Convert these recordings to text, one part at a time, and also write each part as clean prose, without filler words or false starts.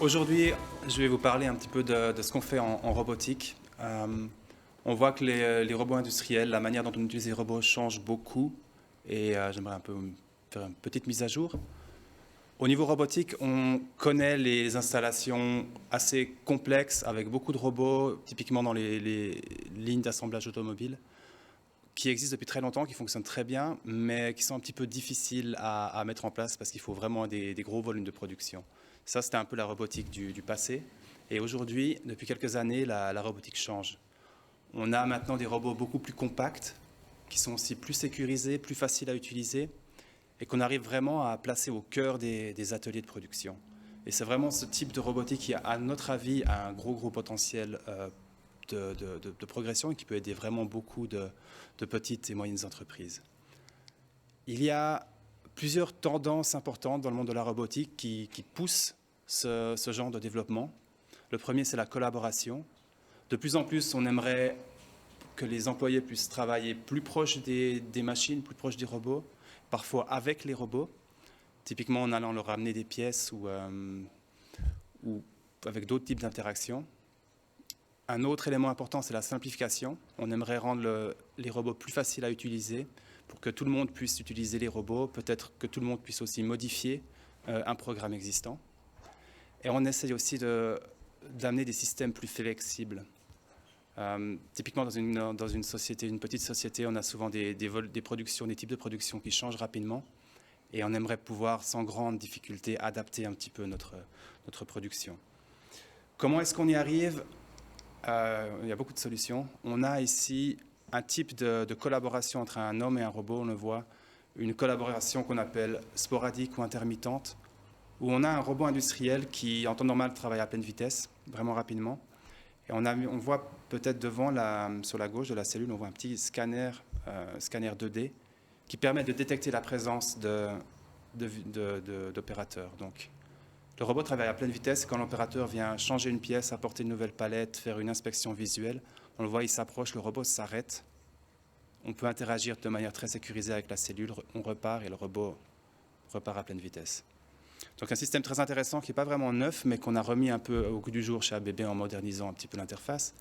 Aujourd'hui, je vais vous parler un petit peu de ce qu'on fait en robotique. On voit que les robots industriels, la manière dont on utilise les robots change beaucoup et j'aimerais un peu faire une petite mise à jour. Au niveau robotique, on connaît les installations assez complexes avec beaucoup de robots, typiquement dans les lignes d'assemblage automobile, qui existent depuis très longtemps, qui fonctionnent très bien, mais qui sont un petit peu difficiles à mettre en place parce qu'il faut vraiment des gros volumes de production. Ça, c'était un peu la robotique du passé. Et aujourd'hui, depuis quelques années, la robotique change. On a maintenant des robots beaucoup plus compacts, qui sont aussi plus sécurisés, plus faciles à utiliser, et qu'on arrive vraiment à placer au cœur des ateliers de production. Et c'est vraiment ce type de robotique qui, à notre avis, a un gros potentiel de progression et qui peut aider vraiment beaucoup de petites et moyennes entreprises. Il y a plusieurs tendances importantes dans le monde de la robotique qui poussent ce genre de développement. Le premier, c'est la collaboration. De plus en plus, on aimerait que les employés puissent travailler plus proche des machines, plus proche des robots, parfois avec les robots, typiquement en allant leur ramener des pièces ou avec d'autres types d'interactions. Un autre élément important, c'est la simplification. On aimerait rendre les robots plus faciles à utiliser pour que tout le monde puisse utiliser les robots, peut-être que tout le monde puisse aussi modifier un programme existant. Et on essaye aussi d'amener des systèmes plus flexibles. Typiquement dans une société, une petite société, on a souvent des productions, des types de production qui changent rapidement et on aimerait pouvoir sans grande difficulté adapter un petit peu notre production. Comment est-ce qu'on y arrive? Il y a beaucoup de solutions. On a ici un type de collaboration entre un homme et un robot, on le voit, une collaboration qu'on appelle sporadique ou intermittente, où on a un robot industriel qui, en temps normal, travaille à pleine vitesse, vraiment rapidement. Et on voit peut-être devant, sur la gauche de la cellule, on voit un petit scanner 2D qui permet de détecter la présence d'opérateurs. Donc, le robot travaille à pleine vitesse. Quand l'opérateur vient changer une pièce, apporter une nouvelle palette, faire une inspection visuelle, on le voit, il s'approche, le robot s'arrête. On peut interagir de manière très sécurisée avec la cellule, on repart et le robot repart à pleine vitesse. Donc un système très intéressant qui n'est pas vraiment neuf, mais qu'on a remis un peu au goût du jour chez ABB en modernisant un petit peu l'interface.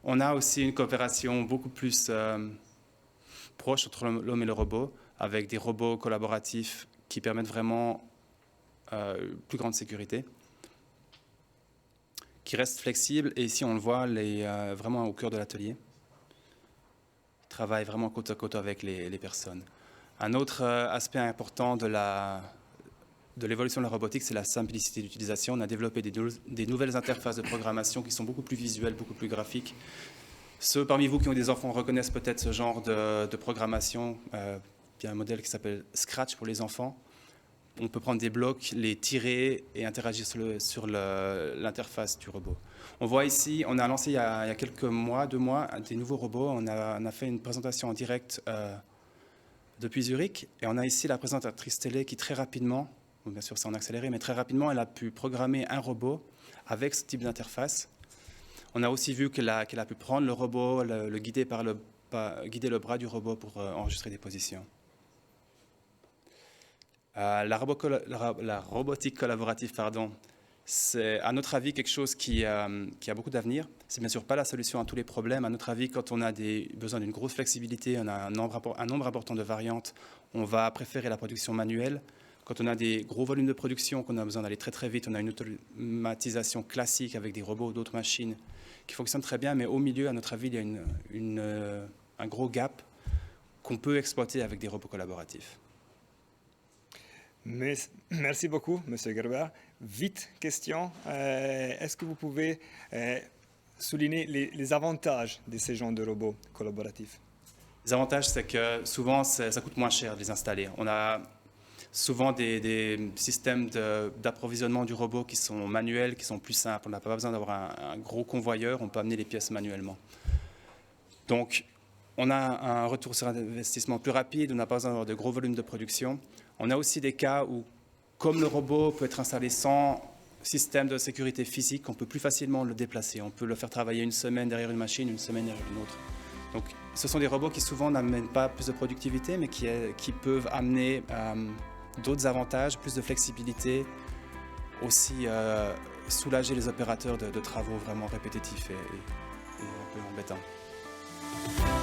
On a aussi une coopération beaucoup plus proche entre l'homme et le robot, avec des robots collaboratifs qui permettent vraiment plus grande sécurité, qui restent flexibles. Et ici, on le voit vraiment au cœur de l'atelier. Ils travaillent vraiment côte à côte avec les personnes. Un autre aspect important de l'évolution de la robotique, c'est la simplicité d'utilisation. On a développé des nouvelles interfaces de programmation qui sont beaucoup plus visuelles, beaucoup plus graphiques. Ceux parmi vous qui ont des enfants reconnaissent peut-être ce genre de programmation. Il y a un modèle qui s'appelle Scratch pour les enfants. On peut prendre des blocs, les tirer et interagir sur l'interface du robot. On voit ici, on a lancé il y a quelques mois, 2 mois, des nouveaux robots. On a fait une présentation en direct depuis Zurich. Et on a ici la présentatrice télé qui très rapidement, bien sûr c'est en accéléré, mais très rapidement, elle a pu programmer un robot avec ce type d'interface. On a aussi vu qu'elle a pu prendre le robot, le guider guider le bras du robot pour enregistrer des positions. La robotique collaborative, c'est à notre avis quelque chose qui a beaucoup d'avenir. C'est bien sûr pas la solution à tous les problèmes. À notre avis, quand on a besoin d'une grosse flexibilité, on a un nombre important de variantes, on va préférer la production manuelle. Quand on a des gros volumes de production, qu'on a besoin d'aller très très vite, on a une automatisation classique avec des robots ou d'autres machines qui fonctionnent très bien, mais au milieu, à notre avis, il y a un gros gap qu'on peut exploiter avec des robots collaboratifs. Merci beaucoup, M. Gerber. Vite, question. Est-ce que vous pouvez souligner les avantages de ces genres de robots collaboratifs? Les avantages, c'est que souvent, ça coûte moins cher de les installer. On a souvent des systèmes d'approvisionnement du robot qui sont manuels, qui sont plus simples. On n'a pas besoin d'avoir un gros convoyeur, on peut amener les pièces manuellement. Donc, on a un retour sur investissement plus rapide, on n'a pas besoin d'avoir de gros volumes de production. On a aussi des cas où, comme le robot peut être installé sans système de sécurité physique, on peut plus facilement le déplacer. On peut le faire travailler une semaine derrière une machine, une semaine derrière une autre. Donc, ce sont des robots qui souvent n'amènent pas plus de productivité, mais qui peuvent amener d'autres avantages, plus de flexibilité, aussi soulager les opérateurs de travaux vraiment répétitifs et un peu embêtants.